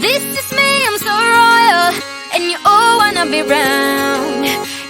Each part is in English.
This is me, I'm so royal, and you all wanna be round.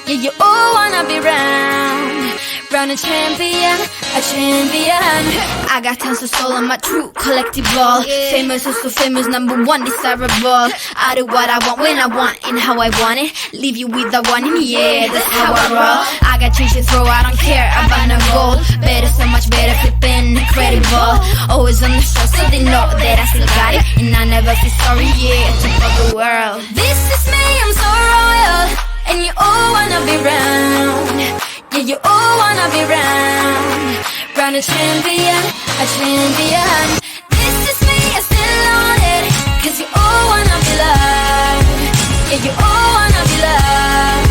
Yeah, you all wanna be round. Round a champion, a champion. I got tons of soul on my true collectible. Famous, so famous, number one, desirable. I do what I want, when I want, and how I want it. Leave you with the one, and yeah, that's how I roll. I got change to throw, I don't care about no gold. Better, so much better, flipping incredible. Always on the show, so they know that I still got it. And I never feel sorry, yeah, to fuck the world. This is me, I'm so royal, and you all wanna be round. Yeah, you all wanna be round. Round a champion, a champion. This is me, I still on it, cause you all wanna be loved. Yeah, you all wanna be loved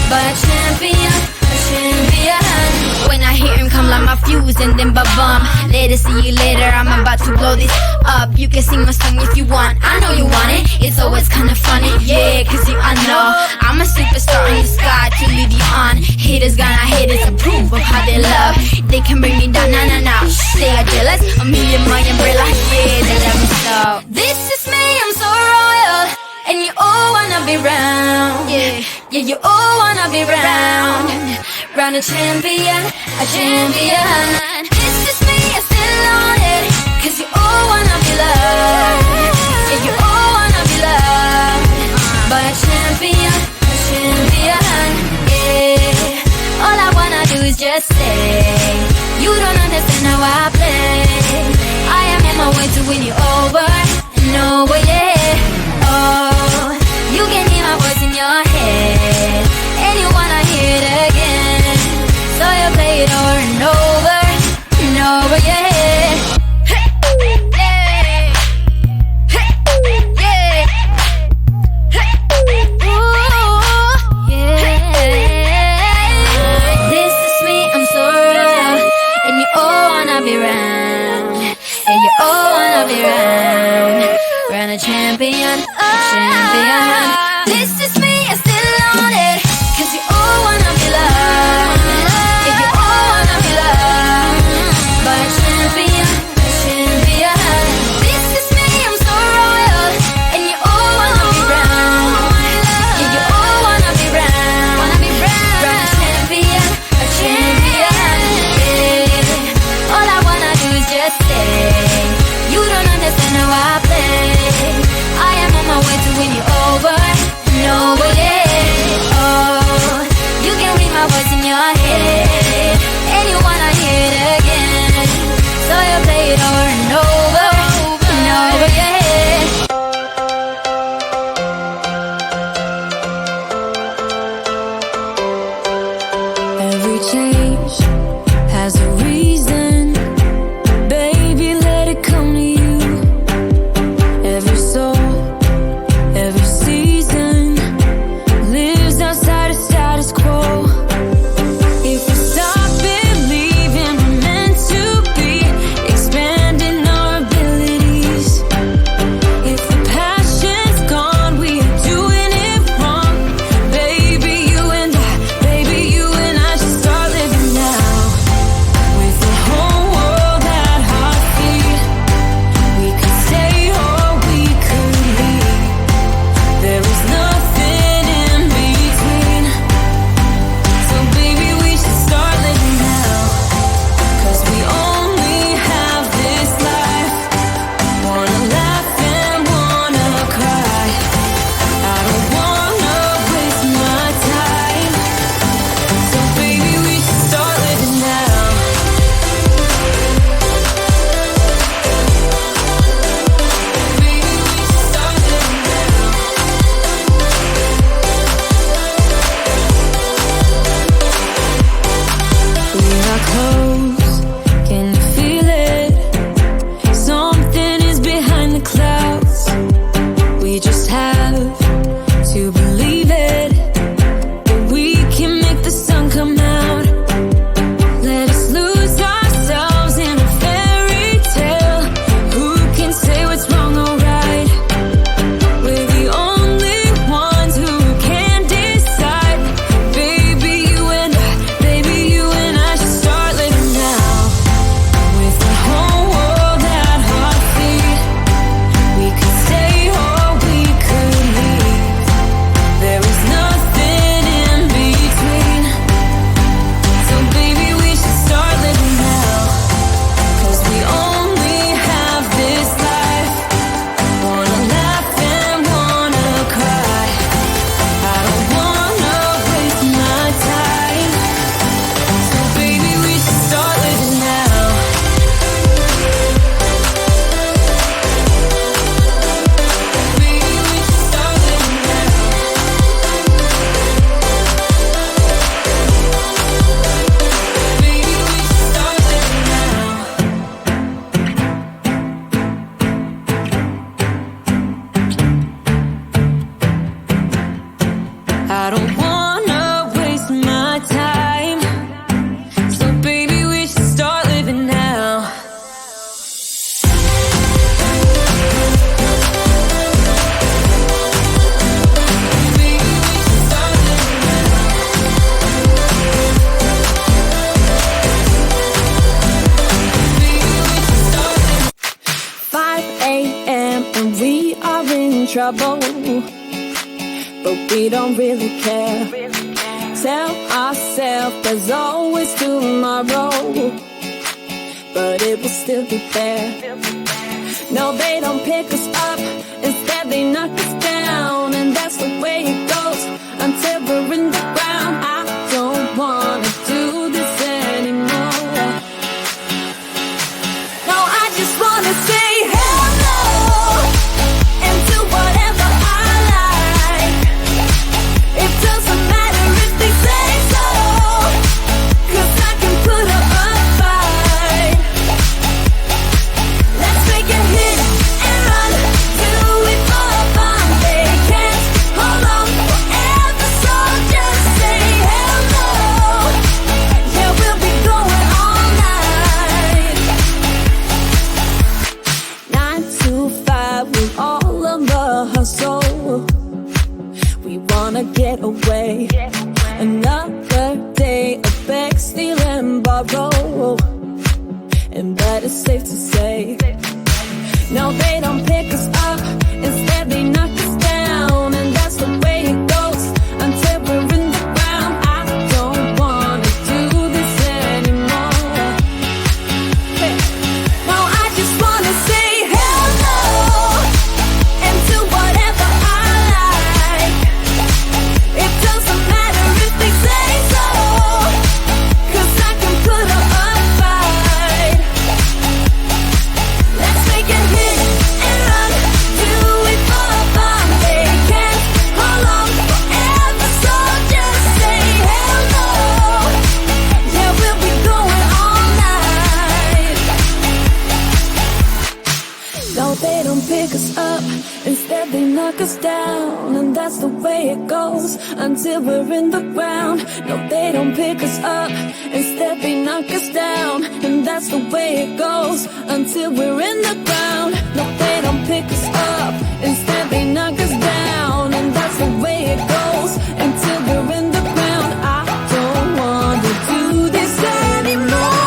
by a champion, a champion. When I hear him come like my fuse and then ba-bum. Later, see you later, I'm about to blow this up. You can sing my song if you want, I know you want it. It's always kinda funny, yeah, cause I know I'm a superstar in the sky to lead you on. Haters gonna hate us, approve of how they love. They can bring me down, nah, nah, nah. They are jealous, a million my umbrella, yeah, they love me so. This is me, I'm so royal, and you all wanna be round. Yeah, yeah, you all wanna be round. Round a champion, a champion. This is me, I still on it, cause you all wanna be loved. Yeah, you all wanna be loved by a champion, a champion. Yeah, all I wanna do is just say, you don't understand how I play. I am on my way to win you over and over, yeah. Oh, you can hear my voice in your head, and you wanna hear it again. So you play it over and over and over, yeah. A champion, a champion. This is me, I still on it, cause you all wanna be loved. Yeah, you all wanna be loved by a champion, a champion. This is me, I'm so royal, and you all wanna be round. Yeah, you all wanna be round. Round a champion, a champion. Yeah, all I wanna do is just say, you don't understand how I play. I am on my when we are in trouble, but we don't really care. Tell ourselves there's always tomorrow, but it will still be there. No, they don't pick us up, instead they knock us down, and that's the way it goes until we're in the ground. I don't wanna do this anymore. No, I just wanna say hello and do whatever I like. It doesn't matter if they say so, 'cause I can put up a fight. Let's make a hit and run, do it for fun. They can't hold on forever, so just say hello. Yeah, we'll be going all night. 9 to 5, we're all on the hustle. We wanna get away. Another day of beg, steal and borrow, and that is safe to say. No, they don't pick us up, instead they knock us down, and that's the way it goes until we're in the ground. I don't wanna do this anymore. Hey. No, I just wanna say hello and do whatever I like. It doesn't matter if they say so, 'cause I can put up a fight. Let's make a hit and run, do it for fun. They can't hold on forever, so just say hello. Yeah, we'll be going all night. No, they don't pick us up, instead they knock us down, and that's the way it goes until we're in the ground. No, they don't pick us up, instead they knock us down, and that's the way it goes until we're in the ground. No, they don't pick us up, instead they knock us down, and that's the way it goes until we're in the ground. I don't wanna do this anymore.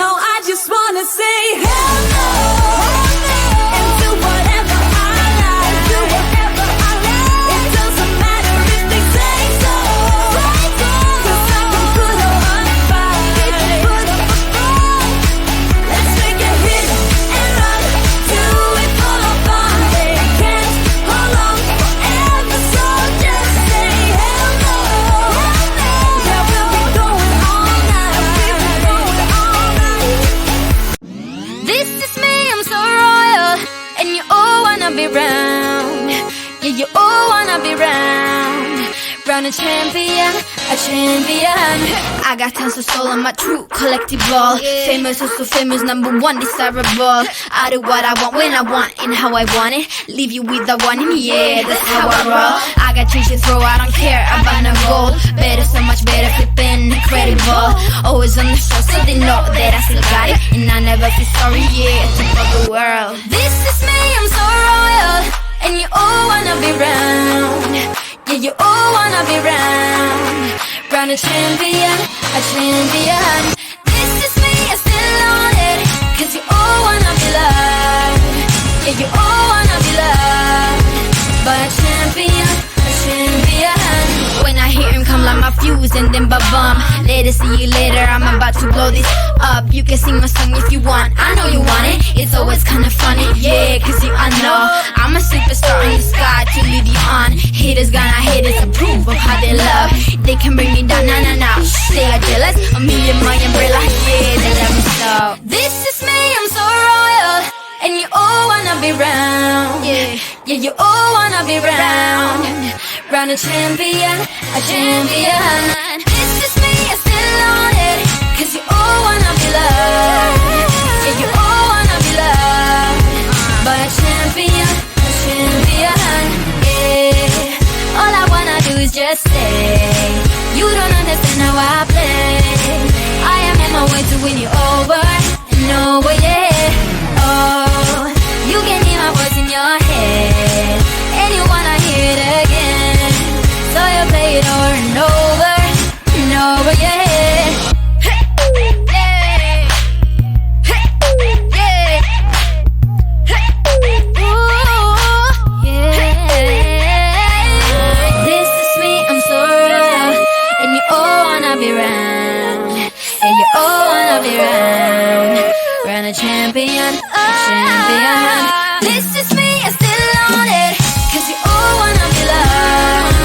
No, I just wanna say hello and do whatever I like. Do whatever I like. It doesn't matter if they say so, 'cause I can put up a fight. Let's make a hit and run, do it for fun. They can't hold on forever, so just say hello. Yeah, we'll be going all night. This is me, I'm so royal, and you all wanna be round. Yeah, you all wanna be round. Round a champion, a champion. I got tons of soul on my true collectible. Famous, also famous, #1 desirable. I do what I want, when I want, and how I want it. Leave you with the one, and yeah, that's how I roll. I got change to throw, I don't care about no gold. Better, so much better, flipping incredible. Always on the show, so they know that I still got it, and I never feel sorry, yeah, to the world. This is me, I'm so royal, and you all wanna be round. Yeah, you all wanna be round. Round a champion, a champion. This is me, I still on it, 'cause you all wanna be loved. Yeah, you all wanna be loved by a champion, a champion. When I hear him come like my fuse and then ba-bum. Later, see you later, I'm about to blow this up. You can sing my song if you want, I know you want it. It's always kinda funny, yeah, 'cause you I know I'm a superstar in the sky to lead you on. Haters gonna hate us, approve of how they love. They can bring me down, nah, nah, nah. They are jealous of me and my umbrella, yeah, they love me so. This is me, I'm so royal, and you all wanna be round. Yeah, yeah, you all wanna be round. Round a champion, a champion. This is me, I still on it, 'cause you all wanna be loved. Yeah, you all wanna be loved by a champion, a champion. Yeah, all I wanna do is just say, you don't understand how I play. I am on my way to win you over and over, yeah. Oh, you can hear my voice in your head, and you wanna hear it again, so you play it over and over and over, yeah. Hey, hey, hey. champion, a champion. This is me, I still on it, 'cause you all wanna be loved.